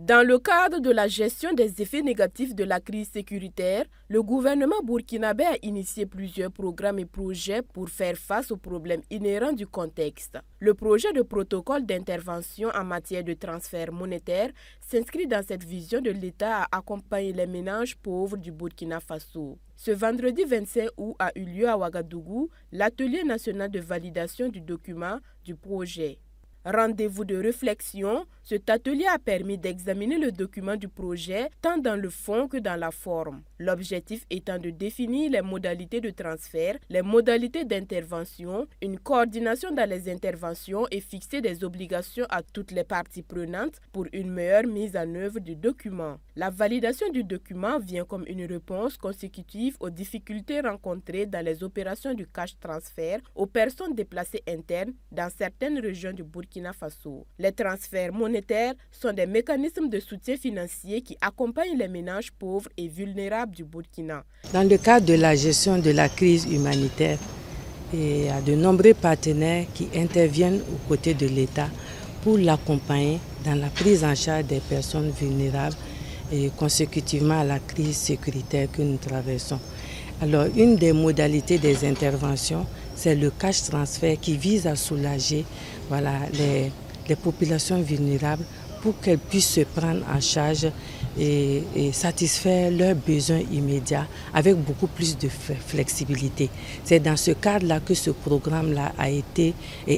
Dans le cadre de la gestion des effets négatifs de la crise sécuritaire, le gouvernement burkinabé a initié plusieurs programmes et projets pour faire face aux problèmes inhérents du contexte. Le projet de protocole d'intervention en matière de transfert monétaire s'inscrit dans cette vision de l'État à accompagner les ménages pauvres du Burkina Faso. Ce vendredi 25 août a eu lieu à Ouagadougou l'atelier national de validation du document du projet. Rendez-vous de réflexion, cet atelier a permis d'examiner le document du projet tant dans le fond que dans la forme. L'objectif étant de définir les modalités de transfert, les modalités d'intervention, une coordination dans les interventions et fixer des obligations à toutes les parties prenantes pour une meilleure mise en œuvre du document. La validation du document vient comme une réponse consécutive aux difficultés rencontrées dans les opérations du cash transfert aux personnes déplacées internes dans certaines régions du Burkina Faso. Les transferts monétaires sont des mécanismes de soutien financier qui accompagnent les ménages pauvres et vulnérables du Burkina. Dans le cadre de la gestion de la crise humanitaire, il y a de nombreux partenaires qui interviennent aux côtés de l'État pour l'accompagner dans la prise en charge des personnes vulnérables et consécutivement à la crise sécuritaire que nous traversons. Alors, une des modalités des interventions, c'est le cash transfert qui vise à soulager les populations vulnérables pour qu'elles puissent se prendre en charge et satisfaire leurs besoins immédiats avec beaucoup plus de flexibilité. C'est dans ce cadre-là que ce programme-là a été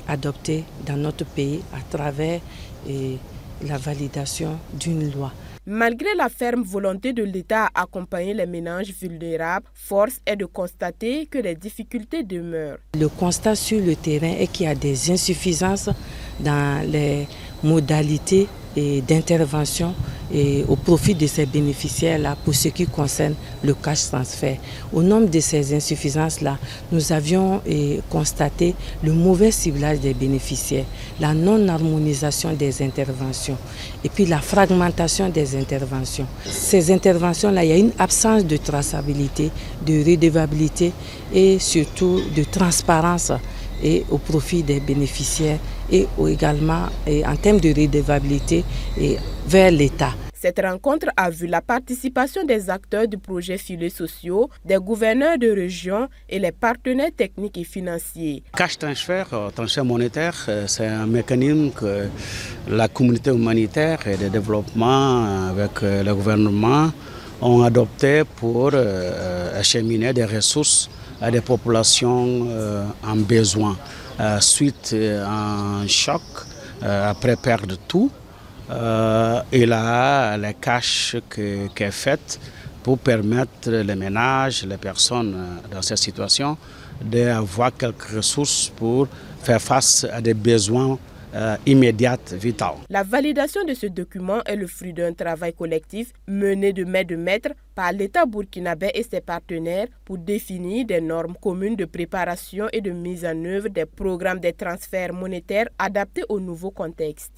adopté dans notre pays à travers la validation d'une loi. Malgré la ferme volonté de l'État à accompagner les ménages vulnérables, force est de constater que les difficultés demeurent. Le constat sur le terrain est qu'il y a des insuffisances dans les modalités d'intervention au profit de ces bénéficiaires-là pour ce qui concerne le cash transfert. Au nombre de ces insuffisances-là, nous avions constaté le mauvais ciblage des bénéficiaires, la non-harmonisation des interventions et puis la fragmentation des interventions. Ces interventions-là, il y a une absence de traçabilité, de redevabilité et surtout de transparence et au profit des bénéficiaires et également en termes de redevabilité vers l'État. Cette rencontre a vu la participation des acteurs du projet Filets sociaux, des gouverneurs de région et les partenaires techniques et financiers. Cash transfert monétaire, c'est un mécanisme que la communauté humanitaire et de développement avec le gouvernement ont adopté pour acheminer des ressources à des populations en besoin. Suite à un choc, après perdre tout, et là, le cash qui est fait pour permettre les ménages, les personnes dans cette situation d'avoir quelques ressources pour faire face à des besoins immédiats, vitaux. La validation de ce document est le fruit d'un travail collectif mené de main de maître par l'État burkinabé et ses partenaires pour définir des normes communes de préparation et de mise en œuvre des programmes de transferts monétaires adaptés au nouveau contexte.